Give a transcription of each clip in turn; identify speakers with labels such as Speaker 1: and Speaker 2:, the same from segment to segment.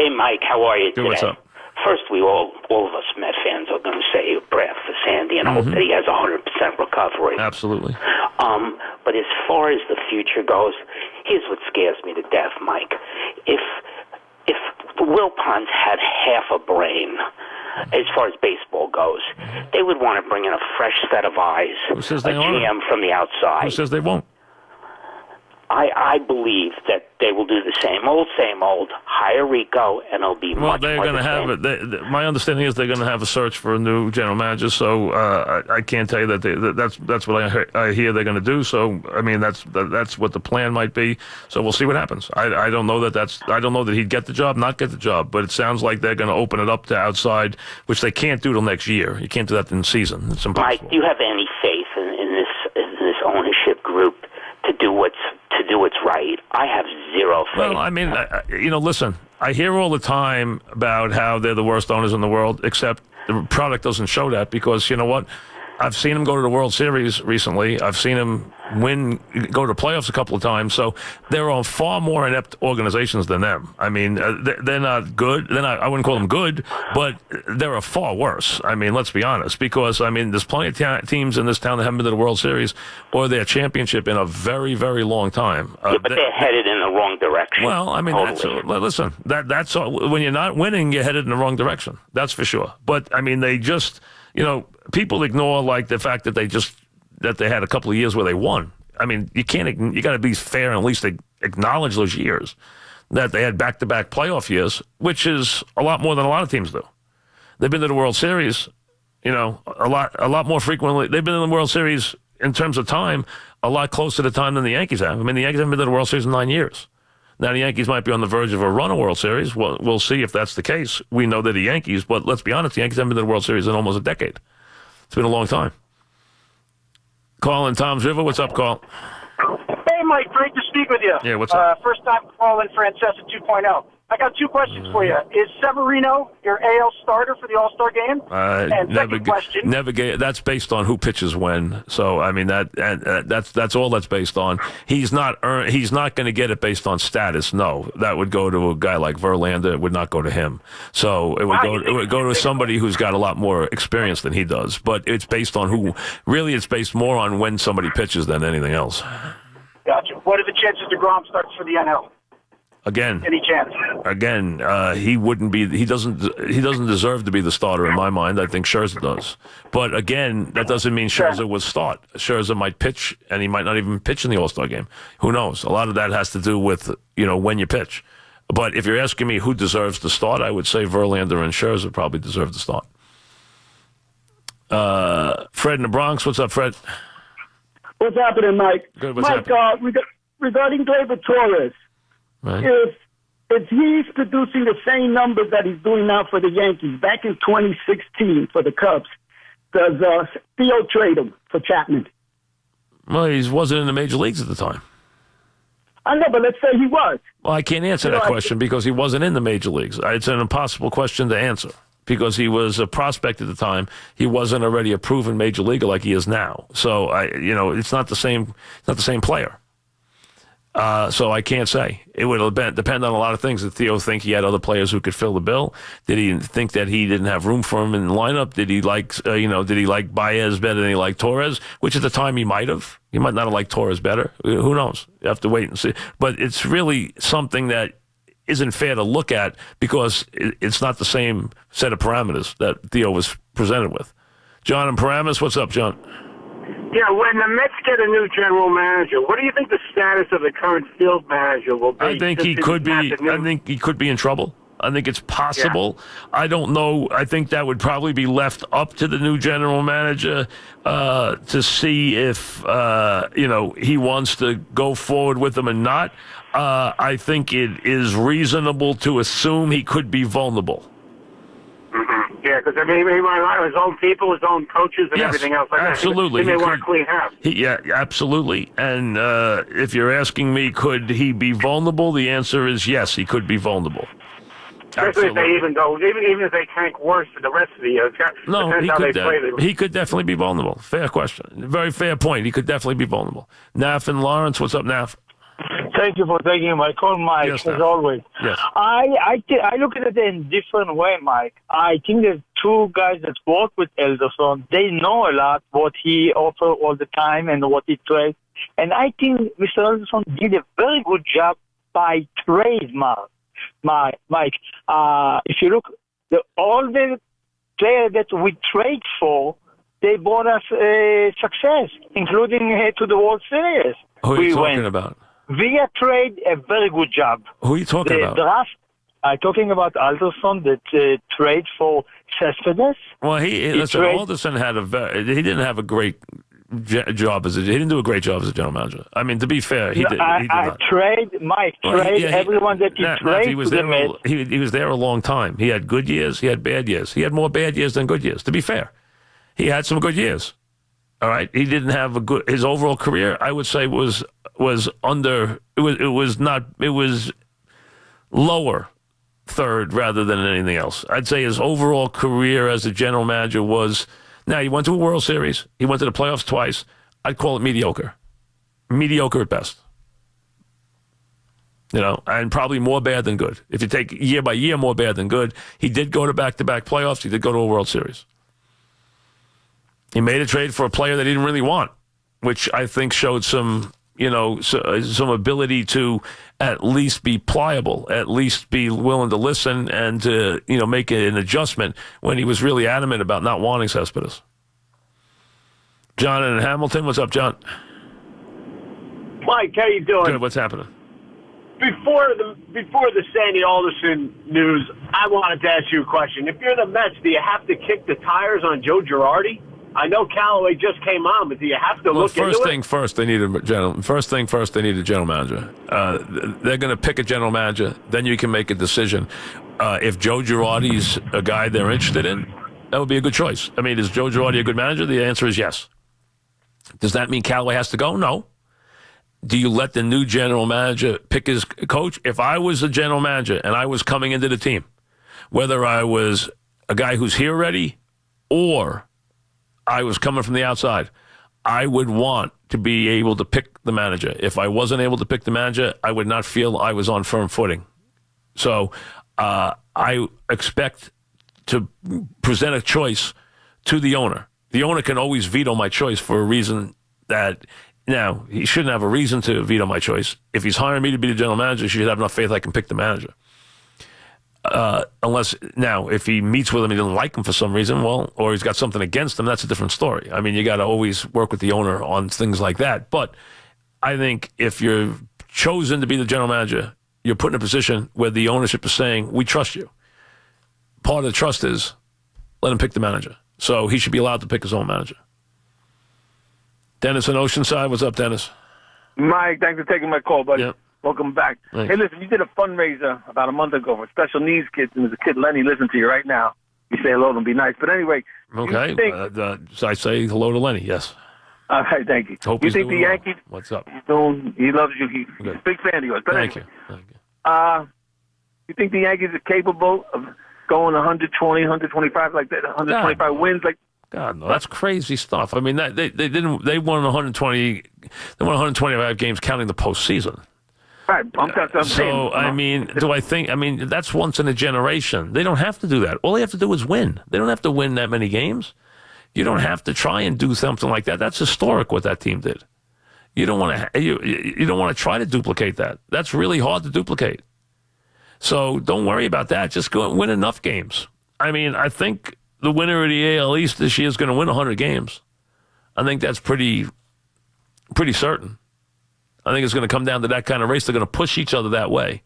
Speaker 1: Hey, Mike, how are you today?
Speaker 2: What's up?
Speaker 1: First, all of us Met fans are going to say a prayer for Sandy and hope that he has 100% recovery.
Speaker 2: Absolutely.
Speaker 1: But as far as the future goes, here's what scares me to death, Mike. If Wilpons had half a brain, as far as baseball goes, they would want to bring in a fresh set of eyes,
Speaker 2: Who says they
Speaker 1: a
Speaker 2: aren't?
Speaker 1: GM from the outside.
Speaker 2: Who says they won't?
Speaker 1: I believe that they will do the same old, hire Rico, and it'll be
Speaker 2: Well,
Speaker 1: much
Speaker 2: they're
Speaker 1: more
Speaker 2: going to have it. My understanding is they're going to have a search for a new general manager. So I can't tell you that's what I hear they're going to do. So I mean that's what the plan might be. So we'll see what happens. I don't know I don't know that he'd get the job, not get the job. But it sounds like they're going to open it up to outside, which they can't do till next year. You can't do that in season. It's impossible.
Speaker 1: Mike, do you have any faith in this ownership group to do what's right? I have zero faith.
Speaker 2: Well, I mean, listen, I hear all the time about how they're the worst owners in the world, except the product doesn't show that because, you know what? I've seen him go to the World Series recently. I've seen him go to playoffs a couple of times. So there are far more inept organizations than them. I mean, they're not good. I wouldn't call them good, but they're far worse. I mean, let's be honest, because, I mean, there's plenty of teams in this town that haven't been to the World Series or their championship in a very, very long time.
Speaker 1: But they're headed in the wrong direction.
Speaker 2: Well, I mean, listen, that's all, when you're not winning, you're headed in the wrong direction. That's for sure. But, I mean, they just, people ignore like the fact that they had a couple of years where they won. I mean, you got to be fair and at least acknowledge those years that they had back-to-back playoff years, which is a lot more than a lot of teams do. They've been to the World Series, a lot more frequently. They've been in the World Series in terms of time, a lot closer to time than the Yankees have. I mean, the Yankees haven't been to the World Series in 9 years. Now, the Yankees might be on the verge of a run of World Series. We'll see if that's the case. We know they're the Yankees, but let's be honest, the Yankees haven't been to the World Series in almost a decade. It's been a long time. Carl in Tom's River. What's up, Carl?
Speaker 3: Hey, Mike. Great to speak with you.
Speaker 2: Yeah, what's up?
Speaker 3: First time calling Francesa 2.0. I got two questions for you. Is Severino your AL starter for the All-Star game? And second question.
Speaker 2: That's based on who pitches when. So I mean that's all that's based on. He's not going to get it based on status. No, that would go to a guy like Verlander. It would not go to him. So it would go to somebody who's got a lot more experience than he does. But it's based on who. Really, it's based more on when somebody pitches than anything else.
Speaker 3: Gotcha. What are the chances DeGrom starts for the NL?
Speaker 2: Again,
Speaker 3: any chance?
Speaker 2: Again, he wouldn't be. He doesn't deserve to be the starter in my mind. I think Scherzer does. But again, that doesn't mean Scherzer would start. Scherzer might pitch, and he might not even pitch in the All-Star game. Who knows? A lot of that has to do with when you pitch. But if you're asking me who deserves to start, I would say Verlander and Scherzer probably deserve to start. Fred in the Bronx, what's up, Fred?
Speaker 4: What's happening, Mike?
Speaker 2: Good.
Speaker 4: Mike, regarding David Torres.
Speaker 2: Right.
Speaker 4: If he's producing the same numbers that he's doing now for the Yankees, back in 2016 for the Cubs, does Theo trade him for Chapman?
Speaker 2: Well, he wasn't in the major leagues at the time.
Speaker 4: I know, but let's say he was.
Speaker 2: Well, I can't answer that question because he wasn't in the major leagues. It's an impossible question to answer because he was a prospect at the time. He wasn't already a proven major leaguer like he is now. So it's not the same. It's not the same player. So I can't say. It would depend on a lot of things. Did Theo think he had other players who could fill the bill? Did he think that he didn't have room for him in the lineup? Did he like Baez better than he liked Torres? Which at the time he might have. He might not have liked Torres better. Who knows? You have to wait and see. But it's really something that isn't fair to look at because it's not the same set of parameters that Theo was presented with. John in Paramus, what's up, John?
Speaker 5: Yeah, when the Mets get a new general manager, what do you think the status of the current field manager will be?
Speaker 2: I think he could be in trouble. I think it's possible. Yeah. I don't know. I think that would probably be left up to the new general manager to see if he wants to go forward with them or not. I think it is reasonable to assume he could be vulnerable.
Speaker 5: Mm-hmm. Yeah, because he might have his own people, his own coaches, and everything else like
Speaker 2: absolutely.
Speaker 5: that. He may want to clean house.
Speaker 2: Yeah, absolutely. And if you're asking me, could he be vulnerable? The answer is yes, he could be vulnerable.
Speaker 5: Especially if they even if they tank worse for the rest of the year.
Speaker 2: He could definitely be vulnerable. Fair question. Very fair point. He could definitely be vulnerable. Naf and Lawrence, what's up, Naf?
Speaker 6: Thank you for taking my call, Mike,
Speaker 2: Yes,
Speaker 6: as always.
Speaker 2: Yes.
Speaker 6: I look at it in a different way, Mike. I think there's two guys that work with Alderson. They know a lot what he offers all the time and what he trades. And I think Mr. Alderson did a very good job by trade, Mike. If you look, all the players that we trade for, they brought us success, including to the World Series.
Speaker 2: Who are you talking about?
Speaker 6: Via trade, a very good job.
Speaker 2: Who are you talking about?
Speaker 6: Draft, I'm talking about Alderson, that trade for Cespedes.
Speaker 2: Well, Alderson had he didn't have a great job he didn't do a great job as a general manager. I mean, to be fair, he did not.
Speaker 6: Everyone that he traded
Speaker 2: he was
Speaker 6: to
Speaker 2: there.
Speaker 6: the Mets.
Speaker 2: He was there a long time. He had good years. He had bad years. He had more bad years than good years. To be fair, he had some good years. All right, he didn't have his overall career, I would say, was lower third rather than anything else. I'd say his overall career as a general manager was. Now, he went to a World Series. He went to the playoffs twice. I'd call it mediocre. Mediocre at best. And probably more bad than good. If you take year by year, more bad than good. He did go to back-to-back playoffs. He did go to a World Series. He made a trade for a player that he didn't really want, which I think showed some ability to at least be pliable, at least be willing to listen and to, make an adjustment when he was really adamant about not wanting Cespedes. John in Hamilton, what's up, John?
Speaker 5: Mike, how you doing?
Speaker 2: Good. What's happening?
Speaker 5: Before the Sandy Alderson news, I wanted to ask you a question. If you're the Mets, do you have to kick the tires on Joe Girardi? I know Callaway just came on, but do you have to look into it?
Speaker 2: First thing first, they need a general manager. They're going to pick a general manager. Then you can make a decision. If Joe Girardi's a guy they're interested in, that would be a good choice. I mean, is Joe Girardi a good manager? The answer is yes. Does that mean Callaway has to go? No. Do you let the new general manager pick his coach? If I was a general manager and I was coming into the team, whether I was a guy who's here already or I was coming from the outside, I would want to be able to pick the manager. If I wasn't able to pick the manager, I would not feel I was on firm footing. So I expect to present a choice to the owner. The owner can always veto my choice for a reason that, now, he shouldn't have a reason to veto my choice. If he's hiring me to be the general manager, he should have enough faith I can pick the manager. Unless, now, if he meets with him, he doesn't like him for some reason, or he's got something against him, that's a different story. I mean, you got to always work with the owner on things like that. But I think if you're chosen to be the general manager, you're put in a position where the ownership is saying, we trust you. Part of the trust is let him pick the manager. So he should be allowed to pick his own manager. Dennis in Oceanside. What's up, Dennis?
Speaker 7: Mike, thanks for taking my call, buddy.
Speaker 2: Yep.
Speaker 7: Welcome back.
Speaker 2: Thanks.
Speaker 7: Hey, listen, you did a fundraiser about a month ago for special needs kids, and there's a kid, Lenny, listening to you right now. You say hello and be nice. But anyway,
Speaker 2: okay. So I say hello to Lenny, yes.
Speaker 7: All right, thank you.
Speaker 2: Hope
Speaker 7: you
Speaker 2: he's
Speaker 7: think the
Speaker 2: doing well.
Speaker 7: Yankees?
Speaker 2: What's up?
Speaker 7: He loves you. He's a big fan of yours. But
Speaker 2: Thank
Speaker 7: anyway,
Speaker 2: you.
Speaker 7: you think the Yankees are capable of going 120, 125 like that, 125 wins like?
Speaker 2: God, no, that's crazy stuff. I mean, they won 120. They won 125 games, counting the postseason.
Speaker 7: Right. I'm saying.
Speaker 2: I mean, that's once in a generation. They don't have to do that. All they have to do is win. They don't have to win that many games. You don't have to try and do something like that. That's historic what that team did. You don't want to. You don't want to try to duplicate that. That's really hard to duplicate. So don't worry about that. Just go and win enough games. I mean, I think the winner of the AL East this year is going to win 100 games. I think that's pretty certain. I think it's going to come down to that kind of race. They're going to push each other that way.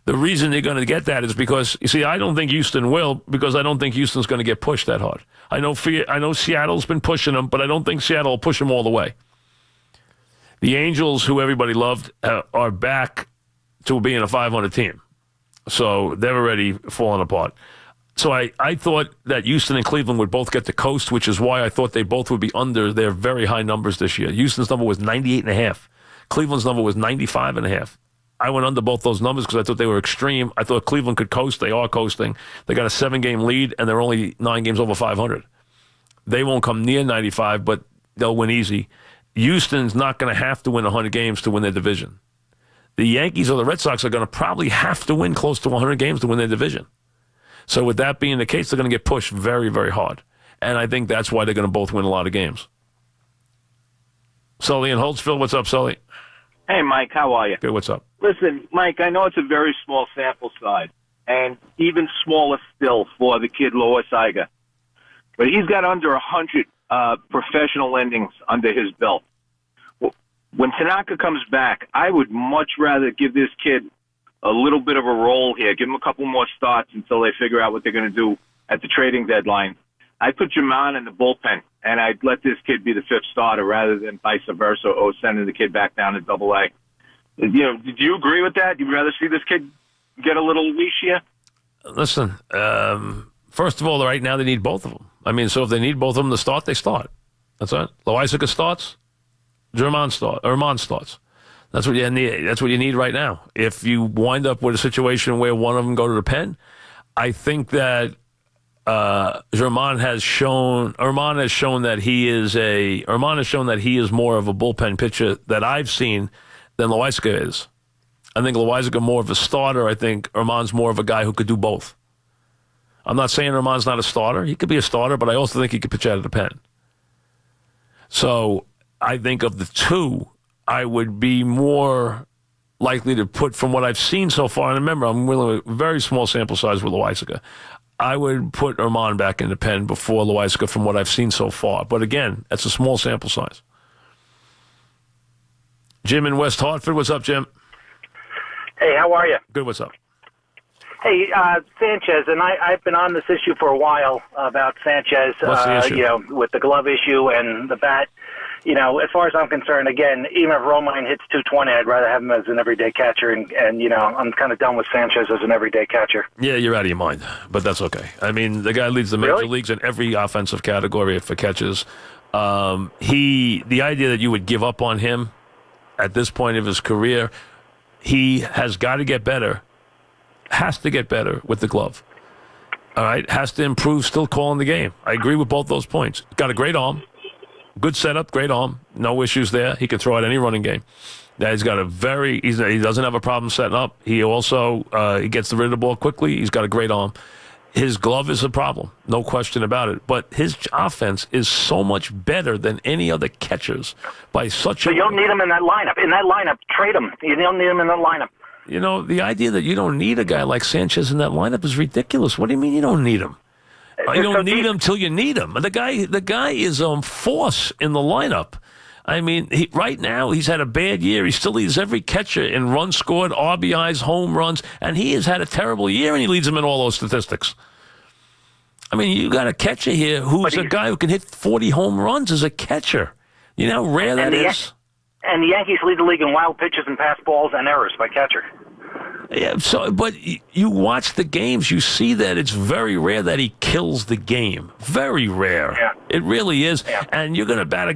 Speaker 2: The reason they're going to get that is because, you see, I don't think Houston will, because I don't think Houston's going to get pushed that hard. I know Seattle's been pushing them, but I don't think Seattle will push them all the way. The Angels, who everybody loved, are back to being a 500 team. So they're already falling apart. So I thought that Houston and Cleveland would both get the coast, which is why I thought they both would be under their very high numbers this year. Houston's number was 98.5. Cleveland's number was 95.5. I went under both those numbers because I thought they were extreme. I thought Cleveland could coast. They are coasting. They got a 7-game lead, and they're only 9 games over 500. They won't come near 95, but they'll win easy. Houston's not going to have to win 100 games to win their division. the Yankees or the Red Sox are going to probably have to win close to 100 games to win their division. So with that being the case, they're going to get pushed very, very hard. And I think that's why they're going to both win a lot of games. Sully in Holtzville, what's up, Sully?
Speaker 8: Hey, Mike, how are you?
Speaker 2: Good, what's up?
Speaker 8: Listen, Mike, I know it's a very small sample size, and even smaller still for the kid Loisaga. But he's got under 100 professional innings under his belt. When Tanaka comes back, I would much rather give this kid a little bit of a role here, give him a couple more starts until they figure out what they're going to do at the trading deadline. I'd put Jerman in the bullpen, and I'd let this kid be the fifth starter rather than vice versa or sending the kid back down to Double-A. You know, did you agree with that? You'd rather see this kid get a little leash here?
Speaker 2: Listen, first of all, right now they need both of them. I mean, so if they need both of them to start, they start. That's right. Loisaga starts, German starts. That's what you need. That's what you need right now. If you wind up with a situation where one of them go to the pen, I think that German has shown that he is more of a bullpen pitcher that I've seen than Loisaga is. I think Loisaga more of a starter. I think German's more of a guy who could do both. I'm not saying German's not a starter. He could be a starter, but I also think he could pitch out of the pen. So I think of the two, I would be more likely to put, from what I've seen so far, and remember, I'm really a very small sample size with Loisaga, I would put German back in the pen before Loisaga from what I've seen so far. But again, that's a small sample size. Jim in West Hartford. What's up, Jim?
Speaker 9: Hey, how are you?
Speaker 2: Good, what's up?
Speaker 9: Hey, Sanchez, and I've been on this issue for a while about Sanchez,
Speaker 2: What's the issue?
Speaker 9: With the glove issue and the bat. As far as I'm concerned, again, even if Romine hits 220, I'd rather have him as an everyday catcher, and I'm kind of done with Sanchez as an everyday catcher.
Speaker 2: Yeah, you're out of your mind, but that's okay. I mean, the guy leads the major leagues in every offensive category for catches. The idea that you would give up on him at this point of his career, he has got to get better, has to get better with the glove. All right, has to improve still calling the game. I agree with both those points. Got a great arm. Good setup, great arm. No issues there. He can throw out any running game. Now he's got he doesn't have a problem setting up. He also he gets rid of the ball quickly. He's got a great arm. His glove is a problem, no question about it. But his offense is so much better than any other catchers by such
Speaker 9: So you don't need him in that lineup. In that lineup, trade him. You don't need him in that lineup.
Speaker 2: The idea that you don't need a guy like Sanchez in that lineup is ridiculous. What do you mean you don't need him? You don't need him till you need him. The guy is force in the lineup. I mean, right now he's had a bad year. He still leads every catcher in runs scored, RBIs, home runs, and he has had a terrible year, and he leads them in all those statistics. I mean, you got a catcher here who's a guy who can hit 40 home runs as a catcher. You know how rare that is?
Speaker 9: And the Yankees lead the league in wild pitches and pass balls and errors by catcher.
Speaker 2: Yeah, but you watch the games, you see that it's very rare that he kills the game. Very rare.
Speaker 9: Yeah.
Speaker 2: It really is.
Speaker 9: Yeah.
Speaker 2: And you're going to let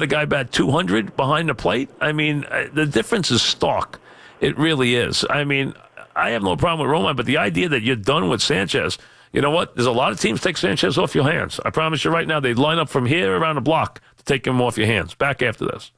Speaker 2: a guy bat 200 behind the plate? I mean, the difference is stark. It really is. I mean, I have no problem with Romine, but the idea that you're done with Sanchez, you know what? There's a lot of teams take Sanchez off your hands. I promise you right now, they line up from here around the block to take him off your hands. Back after this.